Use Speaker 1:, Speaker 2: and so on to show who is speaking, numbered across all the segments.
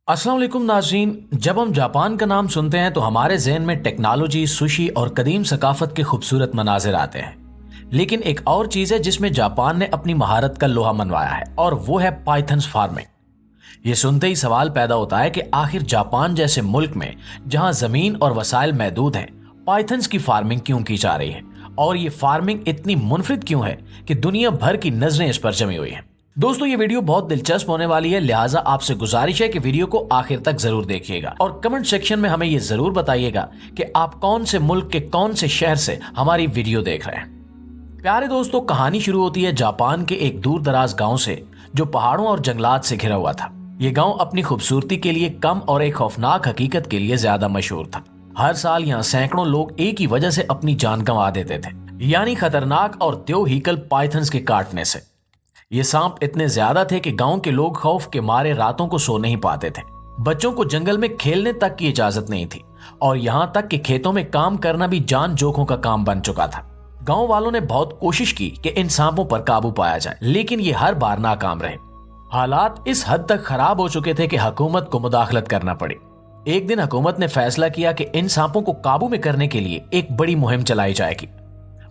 Speaker 1: अस्सलाम वालेकुम नाज़रीन। जब हम जापान का नाम सुनते हैं तो हमारे जहन में टेक्नोलॉजी, सुशी और कदीम सकाफत के खूबसूरत मनाजिर आते हैं। लेकिन एक और चीज़ है जिसमें जापान ने अपनी महारत का लोहा मनवाया है, और वो है पाइथन्स फार्मिंग। ये सुनते ही सवाल पैदा होता है कि आखिर जापान जैसे मुल्क में जहां ज़मीन और वसाइल महदूद हैं, पाइथन्स की फार्मिंग क्यों की जा रही है, और ये फार्मिंग इतनी मुनफरिद क्यों है कि दुनिया भर की नजरें इस पर जमी हुई हैं। दोस्तों, ये वीडियो बहुत दिलचस्प होने वाली है, लिहाजा आपसे गुजारिश है कि वीडियो को आखिर तक जरूर देखिएगा और कमेंट सेक्शन में हमें ये जरूर बताइएगा कि आप कौन से मुल्क के कौन से शहर से हमारी वीडियो देख रहे हैं। प्यारे दोस्तों, कहानी शुरू होती है जापान के एक दूर दराज गाँव से जो पहाड़ों और जंगलात से घिरा हुआ था। ये गाँव अपनी खूबसूरती के लिए कम और एक खौफनाक हकीकत के लिए ज्यादा मशहूर था। हर साल यहाँ सैकड़ों लोग एक ही वजह से अपनी जान गंवा देते थे, यानी खतरनाक और त्योहीकल पाइथन्स के काटने से। ये सांप इतने ज्यादा थे कि गांव के लोग खौफ के मारे रातों को सो नहीं पाते थे। बच्चों को जंगल में खेलने तक की इजाजत नहीं थी, और यहाँ तक कि खेतों में काम करना भी जान जोखों का काम बन चुका था। गांव वालों ने बहुत कोशिश की कि इन सांपों पर काबू पाया जाए, लेकिन ये हर बार नाकाम रहे। हालात इस हद तक खराब हो चुके थे कि हुकूमत को मुदाखलत करना पड़ी। एक दिन हुकूमत ने फैसला किया कि इन सांपों को काबू में करने के लिए एक बड़ी मुहिम चलाई जाएगी।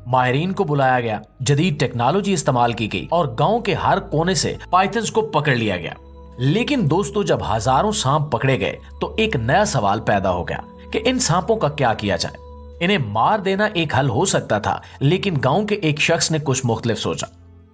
Speaker 1: माहिरीन को बुलाया गया, जदीद टेक्नोलॉजी इस्तेमाल की गई और गांव के हर कोने से पाइथन्स को पकड़ लिया गया। लेकिन दोस्तों, जब हजारों सांप पकड़े गए तो एक नया सवाल पैदा हो गया कि इन सांपों का क्या किया जाए। इन्हें मार देना एक हल हो सकता था, लेकिन गांव के एक शख्स ने कुछ मुख्तलिफ सोचा।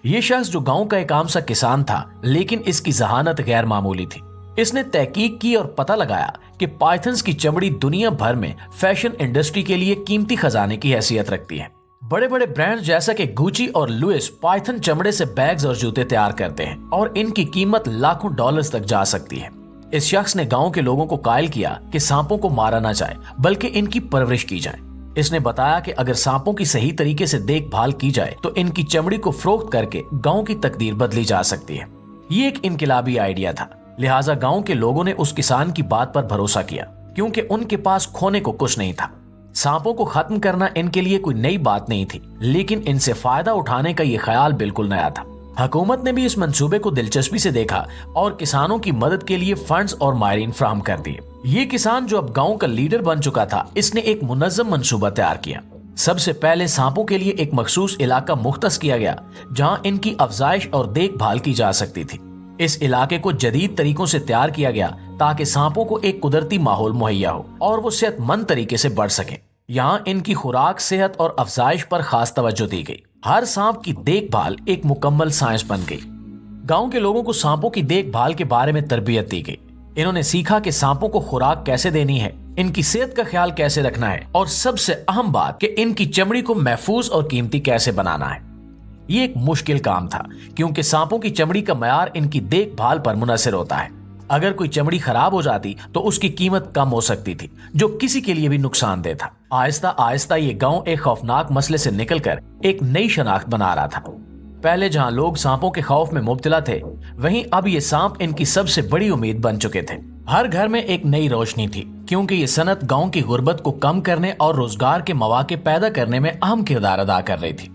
Speaker 1: ये शख्स जो गांव का एक आम सा किसान था, लेकिन इसकी जहानत गैर मामूली थी। इसने तहकीक की और पता लगाया कि पाइथन्स की चमड़ी दुनिया भर में फैशन इंडस्ट्री के लिए कीमती खजाने की हैसियत रखती है। बड़े बड़े ब्रांड्स जैसा कि गुची और लुइस पाइथन चमड़े से बैग्स और जूते तैयार करते हैं, और इनकी कीमत लाखों डॉलर्स तक जा सकती है। इस शख्स ने गांव के लोगों को कायल किया कि सांपों को मारा ना जाए, बल्कि इनकी परवरिश की जाए। इसने बताया कि अगर सांपों की सही तरीके से देखभाल की जाए तो इनकी चमड़ी को फरोख्त करके गाँव की तकदीर बदली जा सकती है। ये एक इनकलाबी आइडिया था, लिहाजा गाँव के लोगों ने उस किसान की बात पर भरोसा किया, क्योंकि उनके पास खोने को कुछ नहीं था। सांपों को खत्म करना इनके लिए कोई नई बात नहीं थी, लेकिन इनसे फायदा उठाने का ये ख्याल बिल्कुल नया था। हुकूमत ने भी इस मंसूबे को दिलचस्पी से देखा और किसानों की मदद के लिए फंड्स और माहिरीन फराहम कर दिए। ये किसान जो अब गांव का लीडर बन चुका था, इसने एक मुनज़्ज़म मंसूबा तैयार किया। सबसे पहले सांपों के लिए एक मखसूस इलाका मुख्तस किया गया जहां इनकी अफजाइश और देखभाल की जा सकती थी। इस इलाके को जदीद तरीकों से तैयार किया गया ताकि सांपों को एक कुदरती माहौल मुहैया हो और वो सेहतमंद तरीके से बढ़ सके। यहाँ इनकी खुराक, सेहत और अफजाइश पर खास तवज्जो दी गई। हर सांप की देखभाल एक मुकम्मल साइंस बन गई। गांव के लोगों को सांपों की देखभाल के बारे में तरबियत दी गई। इन्होंने सीखा कि सांपों को खुराक कैसे देनी है, इनकी सेहत का ख्याल कैसे रखना है, और सबसे अहम बात कि इनकी चमड़ी को महफूज और कीमती कैसे बनाना है। ये एक मुश्किल काम था, क्योंकि सांपों की चमड़ी का मयार इनकी देखभाल पर मुनहसर होता है। अगर कोई चमड़ी खराब हो जाती तो उसकी कीमत कम हो सकती थी, जो किसी के लिए भी नुकसानदेह था। आहिस्ता आहिस्ता ये गांव एक खौफनाक मसले से निकलकर एक नई शनाख्त बना रहा था। पहले जहां लोग सांपों के खौफ में मुब्तला थे, वहीं अब ये सांप इनकी सबसे बड़ी उम्मीद बन चुके थे। हर घर में एक नई रोशनी थी, क्योंकि ये सनत गाँव की गुर्बत को कम करने और रोजगार के मौके पैदा करने में अहम किरदार अदा कर रही थी।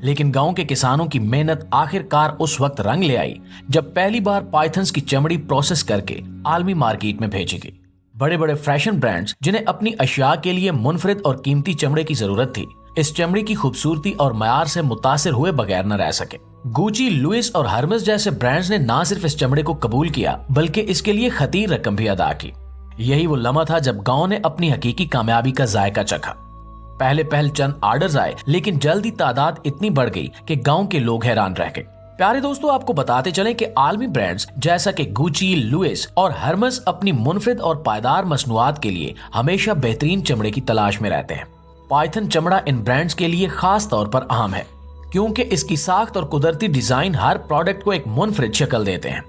Speaker 1: लेकिन गांव के किसानों की मेहनत आखिरकार उस वक्त रंग ले आई जब पहली बार पाइथन्स की चमड़ी प्रोसेस करके आलमी मार्केट में भेजी गई। बड़े बड़े फैशन ब्रांड्स, जिन्हें अपनी अशिया के लिए मुनफरिद और कीमती चमड़े की जरूरत थी, इस चमड़ी की खूबसूरती और मयार से मुतासिर हुए बगैर न रह सके। गुची, लुइस और हर्मेस जैसे ब्रांड्स ने न सिर्फ इस चमड़े को कबूल किया, बल्कि इसके लिए खतीर रकम भी अदा की। यही वो लम्हा था जब गाँव ने अपनी हकीकी कामयाबी का जायका चखा। पहले चंद ऑर्डर्स आए, लेकिन जल्दी तादाद इतनी बढ़ गई कि गांव के लोग हैरान रह गए। प्यारे दोस्तों, आपको बताते चलें कि आलमी ब्रांड्स जैसा कि गुची, लुइस और हर्मेस अपनी मुनफरिद और पायदार मसनूआत के लिए हमेशा बेहतरीन चमड़े की तलाश में रहते हैं। पाइथन चमड़ा इन ब्रांड्स के लिए खास तौर पर अहम है, क्योंकि इसकी साख्त और कुदरती डिजाइन हर प्रोडक्ट को एक मुनफरिद शक्ल देते हैं।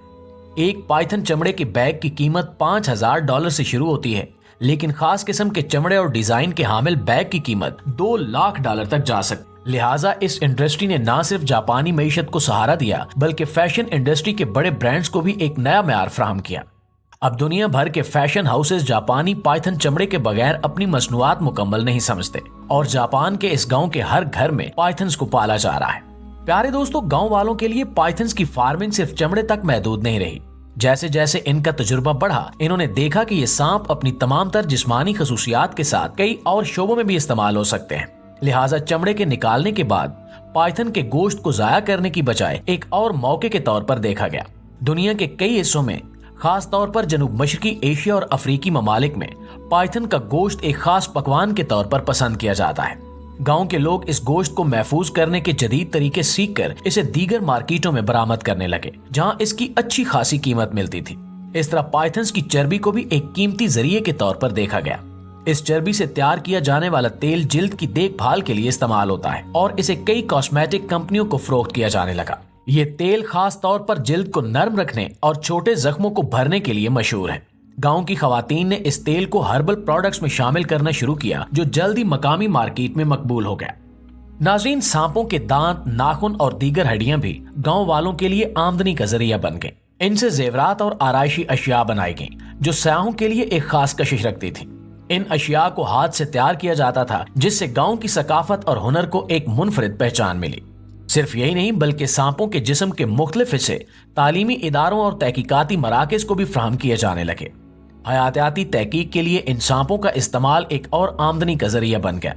Speaker 1: एक पाइथन चमड़े के बैग की कीमत $5000 से शुरू होती है, लेकिन खास किस्म के चमड़े और डिजाइन के हामिल बैग की कीमत $2 लाख तक जा सकती। लिहाजा इस इंडस्ट्री ने न सिर्फ जापानी मईशत को सहारा दिया, बल्कि फैशन इंडस्ट्री के बड़े ब्रांड्स को भी एक नया म्यार फराहम किया। अब दुनिया भर के फैशन हाउसेस जापानी पाइथन चमड़े के बगैर अपनी मसनूआत मुकम्मल नहीं समझते, और जापान के इस गांव के हर घर में पाइथन्स को पाला जा रहा है। प्यारे दोस्तों, गांव वालों के लिए पाइथन्स की फार्मिंग सिर्फ चमड़े तक महदूद नहीं रही। जैसे जैसे इनका तजुर्बा बढ़ा, इन्होंने देखा कि ये सांप अपनी तमाम तर जिस्मानी खसूसियात के साथ कई और शोबों में भी इस्तेमाल हो सकते हैं। लिहाजा चमड़े के निकालने के बाद पाइथन के गोश्त को जाया करने की बजाय एक और मौके के तौर पर देखा गया। दुनिया के कई हिस्सों में, खास तौर पर जनूब मशरकी एशिया और अफ्रीकी ममालिक में, पाइथन का गोश्त एक खास पकवान के तौर पर पसंद किया जाता है। गांव के लोग इस गोश्त को महफूज करने के जदीद तरीके सीखकर इसे दीगर मार्केटों में बरामद करने लगे, जहां इसकी अच्छी खासी कीमत मिलती थी। इस तरह पाइथन्स की चर्बी को भी एक कीमती जरिए के तौर पर देखा गया। इस चर्बी से तैयार किया जाने वाला तेल जिल्द की देखभाल के लिए इस्तेमाल होता है और इसे कई कॉस्मेटिक कंपनियों को फरोख्त किया जाने लगा। ये तेल खास तौर पर जिल्द को नरम रखने और छोटे जख्मों को भरने के लिए मशहूर है। गांव की खवातीन ने इस तेल को हर्बल प्रोडक्ट्स में शामिल करना शुरू किया, जो जल्दी मकामी मार्केट में मकबूल हो गया। नाज़रीन, सांपों के दांत, नाखून और दीगर हड्डियां भी गांव वालों के लिए आमदनी का जरिया बन गए। इनसे जेवरात और आराइशी अशिया बनाई गई, जो सयाहों के लिए एक खास कशिश रखती थी। इन अशिया को हाथ से तैयार किया जाता था, जिससे गांव की सकाफत और हुनर को एक मुनफरिद पहचान मिली। सिर्फ यही नहीं, बल्कि सांपों के जिस्म के मुख्तलिफ हिस्से तालीमी इदारों और तहकीकाती मराकज को भी फराहम किए जाने लगे। हयातियाती तहकीक के लिए इन सांपों का इस्तेमाल एक और आमदनी का जरिया बन गया।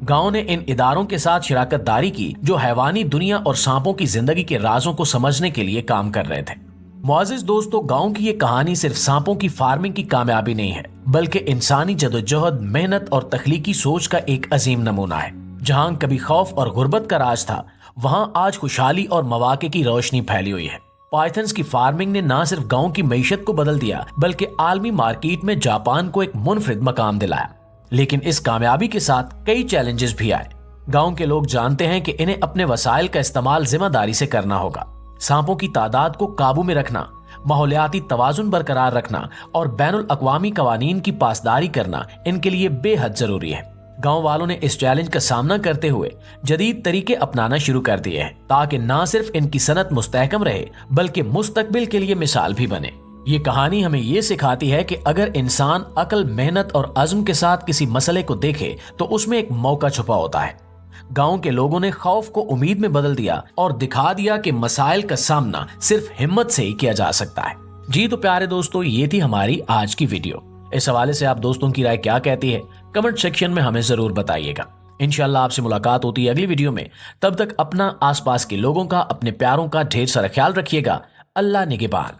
Speaker 1: गांव ने इन इदारों के साथ शराकत दारी की, जो हैवानी दुनिया और सांपों की जिंदगी के राजों को समझने के लिए काम कर रहे थे। मुअज़्ज़िज़ दोस्तों, गांव की ये कहानी सिर्फ सांपों की फार्मिंग की कामयाबी नहीं है, बल्कि इंसानी जदोजहद, मेहनत और तख्लीकी सोच का एक अजीम नमूना है। जहां कभी खौफ और गुर्बत का राज था, वहां आज खुशहाली और मौके की रोशनी फैली हुई है। पाइथन्स की फार्मिंग ने न सिर्फ गांव की मईशत को बदल दिया, बल्कि आलमी मार्केट में जापान को एक मुनफरिद मकाम दिलाया। लेकिन इस कामयाबी के साथ कई चैलेंजेस भी आए। गांव के लोग जानते हैं कि इन्हें अपने वसाइल का इस्तेमाल जिम्मेदारी से करना होगा। सांपों की तादाद को काबू में रखना, माहौलियाती तवाजुन बरकरार रखना और बैनुल अक़वामी कवानीन की पासदारी करना इनके लिए बेहद जरूरी है। गांव वालों ने इस चैलेंज का सामना करते हुए जदीद तरीके अपनाना शुरू कर दिए हैं, ताकि न सिर्फ इनकी सनत मुस्तहकम रहे, बल्कि मुस्तकबिल के लिए मिसाल भी बने। ये कहानी हमें ये सिखाती है कि अगर इंसान अक्ल, मेहनत और अज़्म के साथ किसी मसले को देखे तो उसमें एक मौका छुपा होता है। गांव के लोगों ने खौफ को उम्मीद में बदल दिया और दिखा दिया कि मसाइल का सामना सिर्फ हिम्मत से ही किया जा सकता है। जी तो प्यारे दोस्तों, ये थी हमारी आज की वीडियो। इस हवाले से आप दोस्तों की राय क्या कहती है, कमेंट सेक्शन में हमें जरूर बताइएगा। इंशाल्लाह आपसे मुलाकात होती है अगली वीडियो में। तब तक अपना, आसपास के लोगों का, अपने प्यारों का ढेर सारा ख्याल रखिएगा। अल्लाह निगहबान।